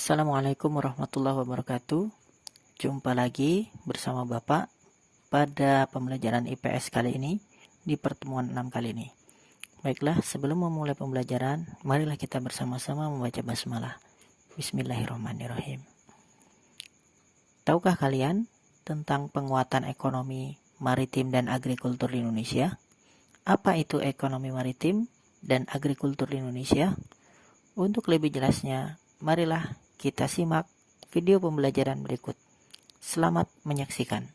Assalamualaikum warahmatullahi wabarakatuh. Jumpa lagi bersama Bapak pada pembelajaran IPS kali ini di pertemuan 6 kali ini. Baiklah, sebelum memulai pembelajaran, marilah kita bersama-sama membaca basmalah. Bismillahirrahmanirrahim. Tahukah kalian tentang penguatan ekonomi maritim dan agrikultur di Indonesia? Apa itu ekonomi maritim dan agrikultur di Indonesia? Untuk lebih jelasnya, marilah kita simak video pembelajaran berikut. Selamat menyaksikan.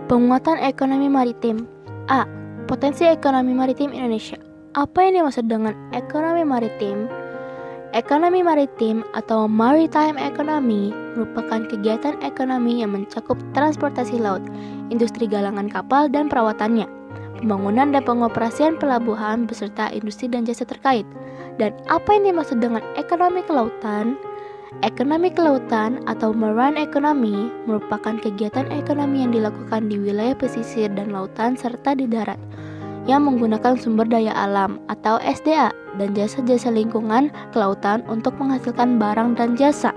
Penguatan ekonomi maritim. A. Potensi ekonomi maritim Indonesia. Apa yang dimaksud dengan ekonomi maritim? Ekonomi maritim atau maritime economy merupakan kegiatan ekonomi yang mencakup transportasi laut, industri galangan kapal dan perawatannya, pembangunan dan pengoperasian pelabuhan beserta industri dan jasa terkait. Dan apa yang dimaksud dengan ekonomi kelautan? Ekonomi kelautan atau marine economy merupakan kegiatan ekonomi yang dilakukan di wilayah pesisir dan lautan serta di darat yang menggunakan sumber daya alam atau SDA dan jasa-jasa lingkungan kelautan untuk menghasilkan barang dan jasa.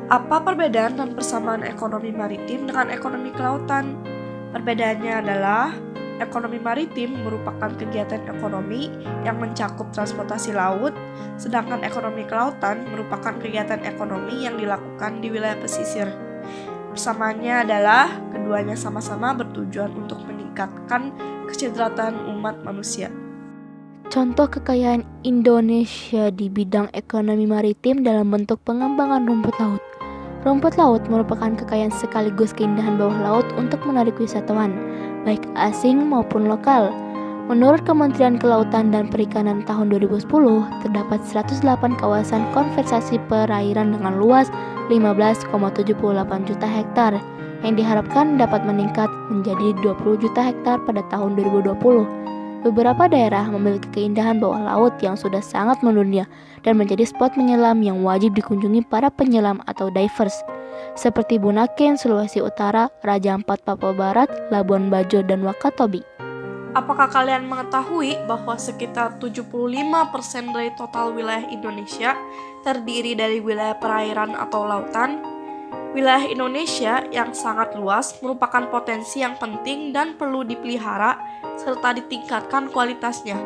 Apa perbedaan dan persamaan ekonomi maritim dengan ekonomi kelautan? Perbedaannya adalah ekonomi maritim merupakan kegiatan ekonomi yang mencakup transportasi laut, sedangkan ekonomi kelautan merupakan kegiatan ekonomi yang dilakukan di wilayah pesisir. Persamaannya adalah keduanya sama-sama bertujuan untuk meningkatkan kesejahteraan umat manusia. Contoh kekayaan Indonesia di bidang ekonomi maritim dalam bentuk pengembangan rumput laut. Rumput laut merupakan kekayaan sekaligus keindahan bawah laut untuk menarik wisatawan, baik asing maupun lokal. Menurut Kementerian Kelautan dan Perikanan tahun 2010, terdapat 108 kawasan konservasi perairan dengan luas 15,78 juta hektar, yang diharapkan dapat meningkat menjadi 20 juta hektar pada tahun 2020. Beberapa daerah memiliki keindahan bawah laut yang sudah sangat mendunia dan menjadi spot menyelam yang wajib dikunjungi para penyelam atau divers, seperti Bunaken, Sulawesi Utara, Raja Ampat, Papua Barat, Labuan Bajo, dan Wakatobi. Apakah kalian mengetahui bahwa sekitar 75% dari total wilayah Indonesia terdiri dari wilayah perairan atau lautan? Wilayah Indonesia yang sangat luas merupakan potensi yang penting dan perlu dipelihara serta ditingkatkan kualitasnya.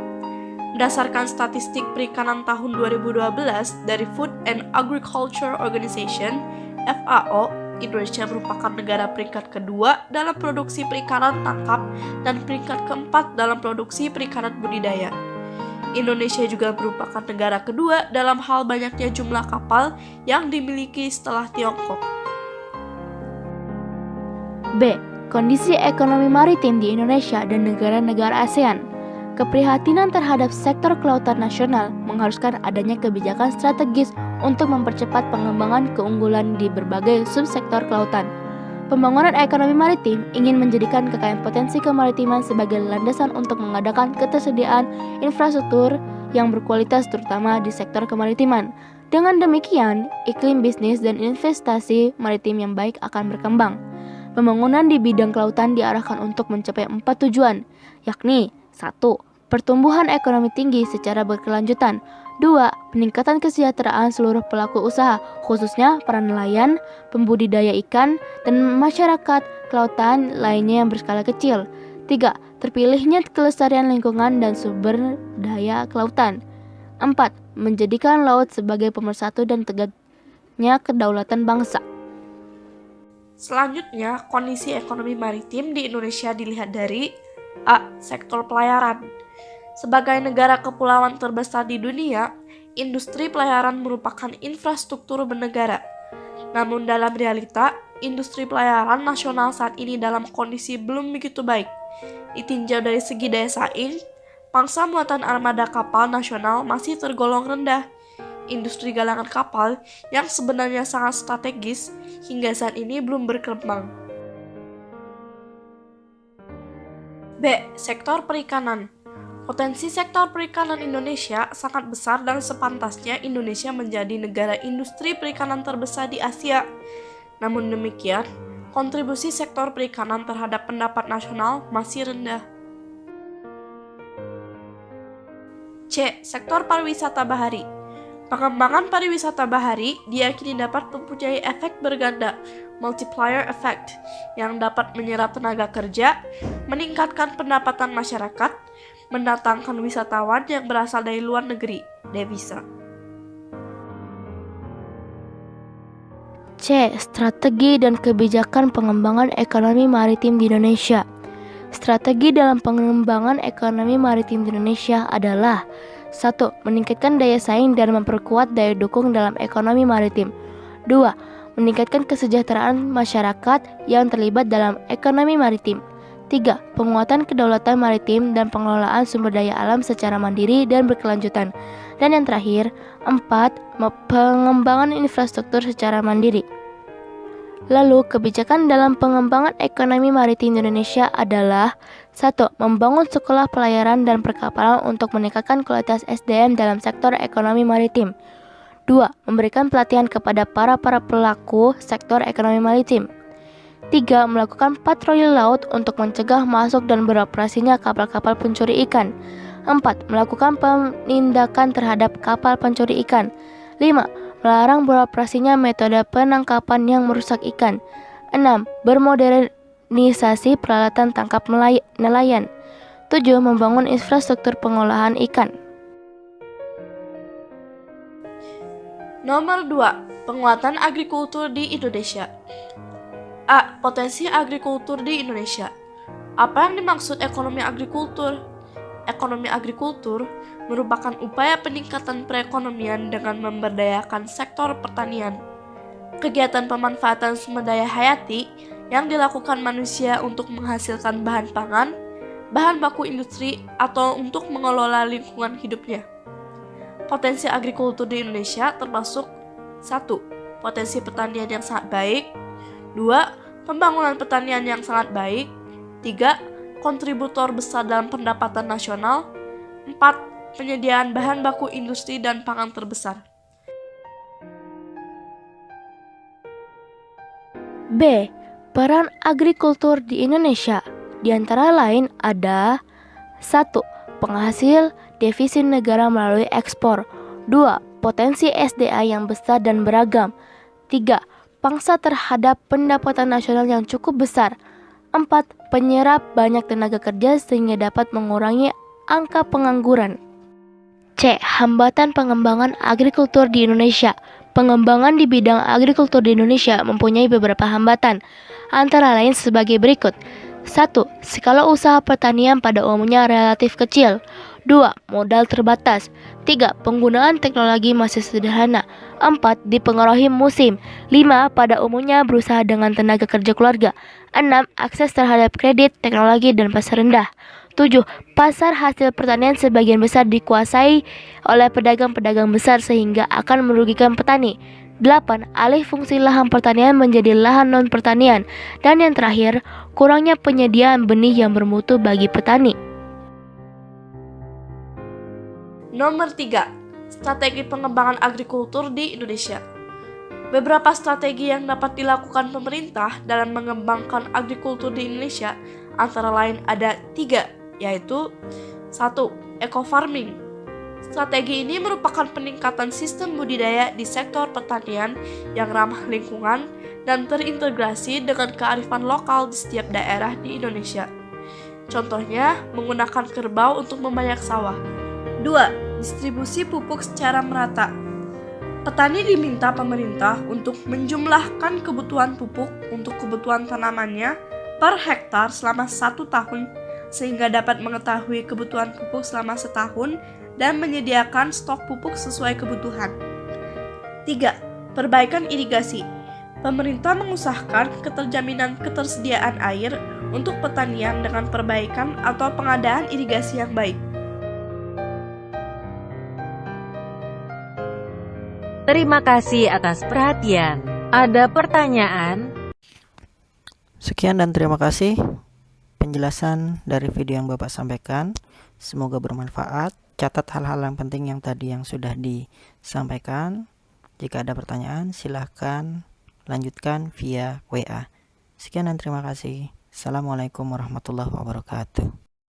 Berdasarkan statistik perikanan tahun 2012 dari Food and Agriculture Organization (FAO), Indonesia merupakan negara peringkat kedua dalam produksi perikanan tangkap dan peringkat keempat dalam produksi perikanan budidaya. Indonesia juga merupakan negara kedua dalam hal banyaknya jumlah kapal yang dimiliki setelah Tiongkok. B. Kondisi ekonomi maritim di Indonesia dan negara-negara ASEAN. Keprihatinan terhadap sektor kelautan nasional mengharuskan adanya kebijakan strategis untuk mempercepat pengembangan keunggulan di berbagai subsektor kelautan. Pembangunan ekonomi maritim ingin menjadikan kekayaan potensi kemaritiman sebagai landasan untuk mengadakan ketersediaan infrastruktur yang berkualitas terutama di sektor kemaritiman. Dengan demikian, iklim bisnis dan investasi maritim yang baik akan berkembang. Pembangunan di bidang kelautan diarahkan untuk mencapai 4 tujuan, yakni 1. Pertumbuhan ekonomi tinggi secara berkelanjutan. 2. Peningkatan kesejahteraan seluruh pelaku usaha, khususnya para nelayan, pembudidaya ikan, dan masyarakat kelautan lainnya yang berskala kecil. 3. Terpilihnya kelestarian lingkungan dan sumber daya kelautan. 4. Menjadikan laut sebagai pemersatu dan tegaknya kedaulatan bangsa. Selanjutnya, kondisi ekonomi maritim di Indonesia dilihat dari A. Sektor pelayaran. Sebagai negara kepulauan terbesar di dunia, industri pelayaran merupakan infrastruktur bernegara. Namun dalam realita, industri pelayaran nasional saat ini dalam kondisi belum begitu baik. Ditinjau dari segi daya saing, pangsa muatan armada kapal nasional masih tergolong rendah. industri galangan kapal yang sebenarnya sangat strategis hingga saat ini belum berkembang. B. Sektor perikanan. Potensi sektor perikanan Indonesia sangat besar dan sepantasnya Indonesia menjadi negara industri perikanan terbesar di Asia. Namun demikian, kontribusi sektor perikanan terhadap pendapat nasional masih rendah. C. Sektor pariwisata bahari. Pengembangan pariwisata bahari diyakini dapat mempunyai efek berganda, multiplier effect, yang dapat menyerap tenaga kerja, meningkatkan pendapatan masyarakat, mendatangkan wisatawan yang berasal dari luar negeri, devisa. C. Strategi dan kebijakan pengembangan ekonomi maritim di Indonesia. Strategi dalam pengembangan ekonomi maritim di Indonesia adalah 1. Meningkatkan daya saing dan memperkuat daya dukung dalam ekonomi maritim. 2. Meningkatkan kesejahteraan masyarakat yang terlibat dalam ekonomi maritim. 3. Penguatan kedaulatan maritim dan pengelolaan sumber daya alam secara mandiri dan berkelanjutan. Dan yang terakhir, 4. Pengembangan infrastruktur secara mandiri. Lalu, kebijakan dalam pengembangan ekonomi maritim di Indonesia adalah 1. Membangun sekolah pelayaran dan perkapalan untuk meningkatkan kualitas SDM dalam sektor ekonomi maritim. 2. Memberikan pelatihan kepada para pelaku sektor ekonomi maritim. 3. Melakukan patroli laut untuk mencegah masuk dan beroperasinya kapal-kapal pencuri ikan. 4. Melakukan penindakan terhadap kapal pencuri ikan. 5. Melarang beroperasinya metode penangkapan yang merusak ikan. 6. Bermodernisasi peralatan tangkap nelayan. 7. Membangun infrastruktur pengolahan ikan. Nomor 2. Penguatan agrikultur di Indonesia. A. Potensi agrikultur di Indonesia. Apa yang dimaksud ekonomi agrikultur? Ekonomi agrikultur merupakan upaya peningkatan perekonomian dengan memberdayakan sektor pertanian. Kegiatan pemanfaatan sumber daya hayati yang dilakukan manusia untuk menghasilkan bahan pangan, bahan baku industri, atau untuk mengelola lingkungan hidupnya. Potensi agrikultur di Indonesia termasuk 1. Potensi pertanian yang sangat baik. 2. Pembangunan pertanian yang sangat baik. 3. Kontributor besar dalam pendapatan nasional. 4. Penyediaan bahan baku industri dan pangan terbesar. B. Peran agrikultur di Indonesia. Di antara lain ada 1. Penghasil devisa negara melalui ekspor. 2. Potensi SDA yang besar dan beragam. 3. Pangsa terhadap pendapatan nasional yang cukup besar. 4. Penyerap banyak tenaga kerja sehingga dapat mengurangi angka pengangguran. C. Hambatan pengembangan agrikultur di Indonesia. Pengembangan di bidang agrikultur di Indonesia mempunyai beberapa hambatan, antara lain sebagai berikut. 1. Skala usaha pertanian pada umumnya relatif kecil. 2. Modal terbatas. 3. Penggunaan teknologi masih sederhana. 4. Dipengaruhi musim. 5. Pada umumnya berusaha dengan tenaga kerja keluarga. 6. Akses terhadap kredit, teknologi, dan pasar rendah. 7. Pasar hasil pertanian sebagian besar dikuasai oleh pedagang-pedagang besar sehingga akan merugikan petani. 8. Alih fungsi lahan pertanian menjadi lahan non-pertanian. Dan yang terakhir, kurangnya penyediaan benih yang bermutu bagi petani. Nomor 3. Strategi pengembangan agrikultur di Indonesia. Beberapa strategi yang dapat dilakukan pemerintah dalam mengembangkan agrikultur di Indonesia antara lain ada 3, yaitu 1. Eco-farming. Strategi ini merupakan peningkatan sistem budidaya di sektor pertanian yang ramah lingkungan dan terintegrasi dengan kearifan lokal di setiap daerah di Indonesia. Contohnya, menggunakan kerbau untuk memanjat sawah. 2. Distribusi pupuk secara merata. Petani diminta pemerintah untuk menjumlahkan kebutuhan pupuk untuk kebutuhan tanamannya per hektar selama 1 tahun sehingga dapat mengetahui kebutuhan pupuk selama setahun dan menyediakan stok pupuk sesuai kebutuhan. 3. Perbaikan irigasi. Pemerintah mengusahakan keterjaminan ketersediaan air untuk pertanian dengan perbaikan atau pengadaan irigasi yang baik. Terima kasih atas perhatian. Ada pertanyaan? Sekian dan terima kasih penjelasan dari video yang Bapak sampaikan. Semoga bermanfaat. Catat hal-hal yang penting yang tadi yang sudah disampaikan. Jika ada pertanyaan, silahkan lanjutkan via WA. Sekian dan terima kasih. Assalamualaikum warahmatullahi wabarakatuh.